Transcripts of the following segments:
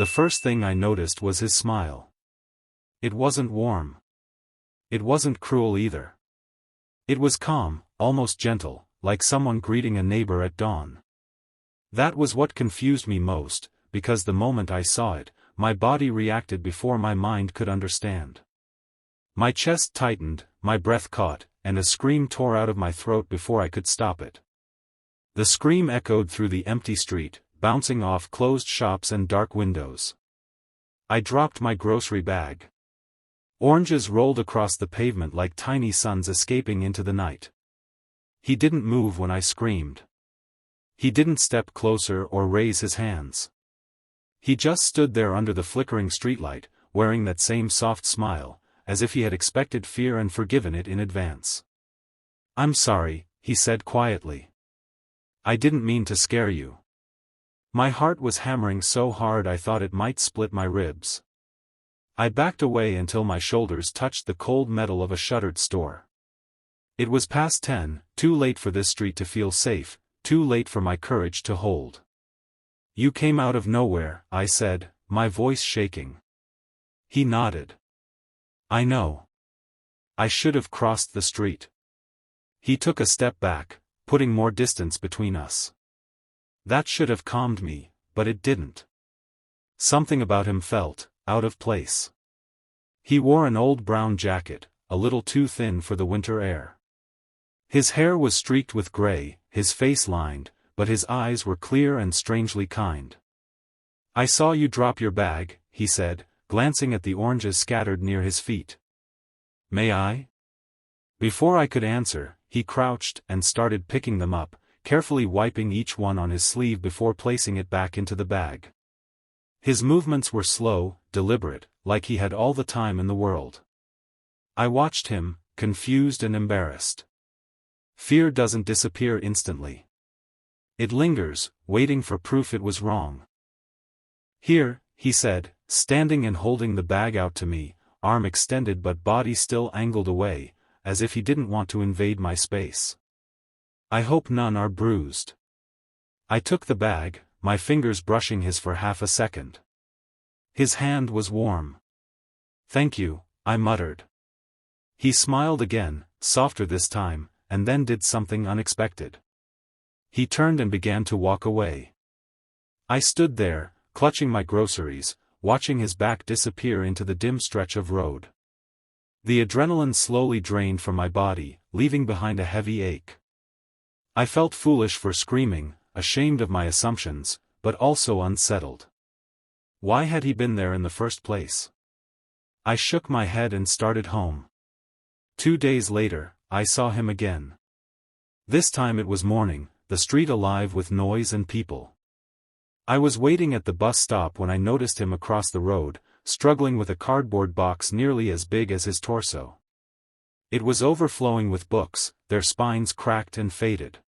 The first thing I noticed was his smile. It wasn't warm. It wasn't cruel either. It was calm, almost gentle, like someone greeting a neighbor at dawn. That was what confused me most, because the moment I saw it, my body reacted before my mind could understand. My chest tightened, my breath caught, and a scream tore out of my throat before I could stop it. The scream echoed through the empty street, bouncing off closed shops and dark windows. I dropped my grocery bag. Oranges rolled across the pavement like tiny suns escaping into the night. He didn't move when I screamed. He didn't step closer or raise his hands. He just stood there under the flickering streetlight, wearing that same soft smile, as if he had expected fear and forgiven it in advance. "I'm sorry," he said quietly. "I didn't mean to scare you." My heart was hammering so hard I thought it might split my ribs. I backed away until my shoulders touched the cold metal of a shuttered store. It was past 10, too late for this street to feel safe, too late for my courage to hold. "You came out of nowhere," I said, my voice shaking. He nodded. "I know. I should have crossed the street." He took a step back, putting more distance between us. That should have calmed me, but it didn't. Something about him felt out of place. He wore an old brown jacket, a little too thin for the winter air. His hair was streaked with gray, his face lined, but his eyes were clear and strangely kind. "I saw you drop your bag," he said, glancing at the oranges scattered near his feet. "May I?" Before I could answer, he crouched and started picking them up, carefully wiping each one on his sleeve before placing it back into the bag. His movements were slow, deliberate, like he had all the time in the world. I watched him, confused and embarrassed. Fear doesn't disappear instantly. It lingers, waiting for proof it was wrong. "Here," he said, standing and holding the bag out to me, arm extended but body still angled away, as if he didn't want to invade my space. "I hope none are bruised." I took the bag, my fingers brushing his for half a second. His hand was warm. "Thank you," I muttered. He smiled again, softer this time, and then did something unexpected. He turned and began to walk away. I stood there, clutching my groceries, watching his back disappear into the dim stretch of road. The adrenaline slowly drained from my body, leaving behind a heavy ache. I felt foolish for screaming, ashamed of my assumptions, but also unsettled. Why had he been there in the first place? I shook my head and started home. 2 days later, I saw him again. This time it was morning, the street alive with noise and people. I was waiting at the bus stop when I noticed him across the road, struggling with a cardboard box nearly as big as his torso. It was overflowing with books, their spines cracked and faded.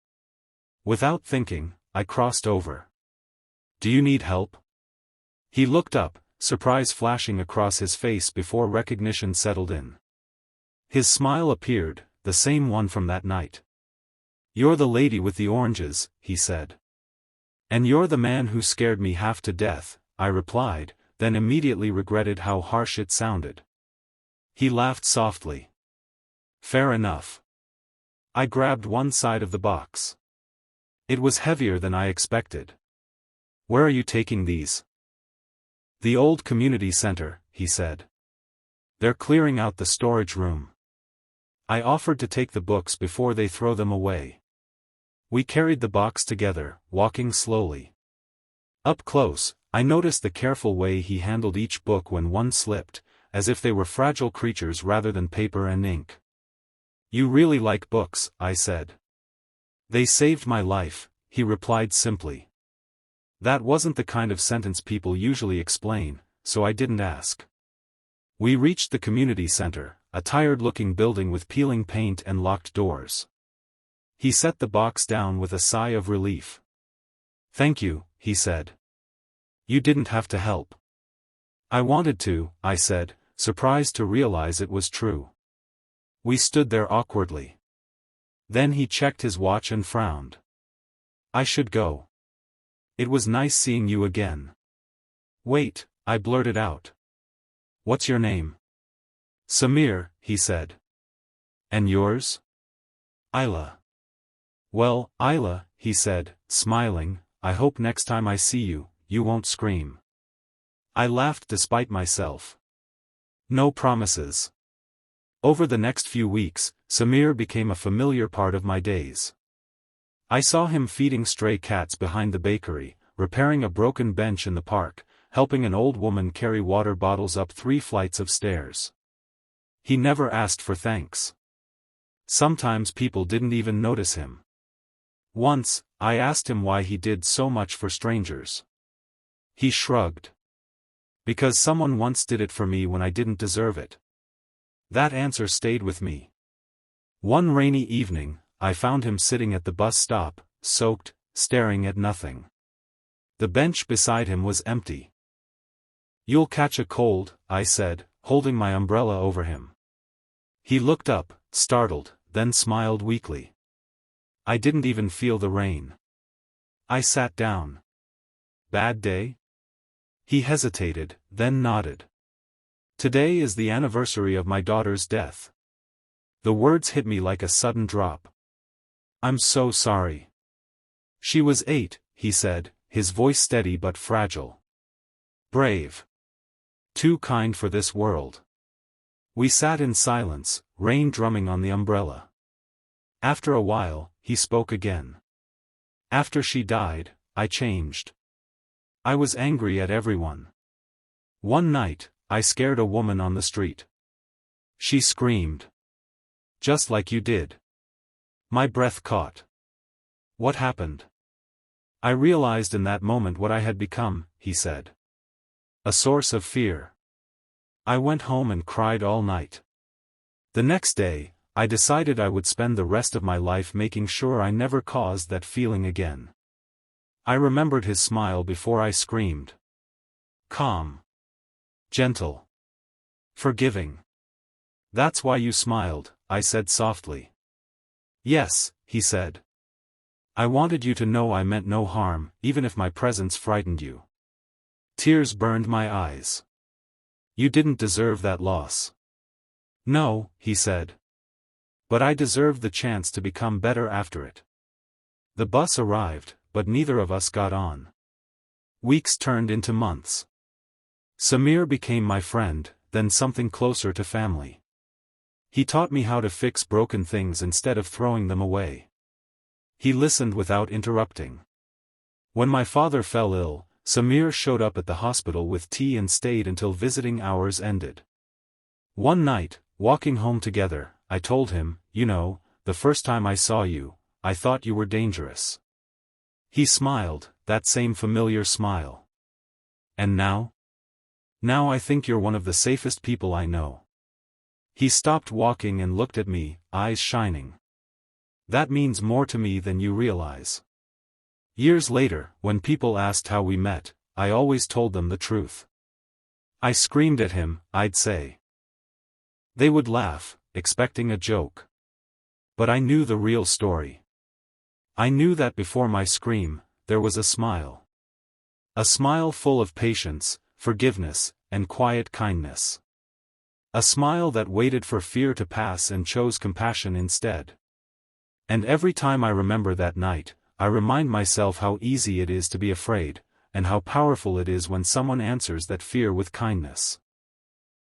Without thinking, I crossed over. "Do you need help?" He looked up, surprise flashing across his face before recognition settled in. His smile appeared, the same one from that night. "You're the lady with the oranges," he said. "And you're the man who scared me half to death," I replied, then immediately regretted how harsh it sounded. He laughed softly. "Fair enough." I grabbed one side of the box. It was heavier than I expected. "Where are you taking these?" "The old community center," he said. "They're clearing out the storage room." I offered to take the books before they throw them away. We carried the box together, walking slowly. Up close, I noticed the careful way he handled each book when one slipped, as if they were fragile creatures rather than paper and ink. "You really like books," I said. "They saved my life," he replied simply. That wasn't the kind of sentence people usually explain, so I didn't ask. We reached the community center, a tired-looking building with peeling paint and locked doors. He set the box down with a sigh of relief. "Thank you," he said. "You didn't have to help." "I wanted to," I said, surprised to realize it was true. We stood there awkwardly. Then he checked his watch and frowned. "I should go. It was nice seeing you again." Wait, I blurted out. What's your name? Samir, he said. And yours? Isla. Well, Isla, he said, smiling, I hope next time I see you, you won't scream. I laughed despite myself. No promises. Over the next few weeks, Samir became a familiar part of my days. I saw him feeding stray cats behind the bakery, repairing a broken bench in the park, helping an old woman carry water bottles up 3 flights of stairs. He never asked for thanks. Sometimes people didn't even notice him. Once, I asked him why he did so much for strangers. He shrugged. Because someone once did it for me when I didn't deserve it. That answer stayed with me. One rainy evening, I found him sitting at the bus stop, soaked, staring at nothing. The bench beside him was empty. You'll catch a cold, I said, holding my umbrella over him. He looked up, startled, then smiled weakly. I didn't even feel the rain. I sat down. Bad day? He hesitated, then nodded. Today is the anniversary of my daughter's death. The words hit me like a sudden drop. I'm so sorry. She was 8, he said, his voice steady but fragile. Brave. Too kind for this world. We sat in silence, rain drumming on the umbrella. After a while, he spoke again. After she died, I changed. I was angry at everyone. One night, I scared a woman on the street. She screamed. Just like you did. My breath caught. What happened? I realized in that moment what I had become, he said. A source of fear. I went home and cried all night. The next day, I decided I would spend the rest of my life making sure I never caused that feeling again. I remembered his smile before I screamed. Calm. Gentle. Forgiving. That's why you smiled, I said softly. Yes, he said. I wanted you to know I meant no harm, even if my presence frightened you. Tears burned my eyes. You didn't deserve that loss. No, he said. But I deserved the chance to become better after it. The bus arrived, but neither of us got on. Weeks turned into months. Samir became my friend, then something closer to family. He taught me how to fix broken things instead of throwing them away. He listened without interrupting. When my father fell ill, Samir showed up at the hospital with tea and stayed until visiting hours ended. One night, walking home together, I told him, you know, the first time I saw you, I thought you were dangerous. He smiled, that same familiar smile. And now? Now I think you're one of the safest people I know. He stopped walking and looked at me, eyes shining. That means more to me than you realize. Years later, when people asked how we met, I always told them the truth. I screamed at him, I'd say. They would laugh, expecting a joke. But I knew the real story. I knew that before my scream, there was a smile. A smile full of patience, forgiveness, and quiet kindness. A smile that waited for fear to pass and chose compassion instead. And every time I remember that night, I remind myself how easy it is to be afraid, and how powerful it is when someone answers that fear with kindness.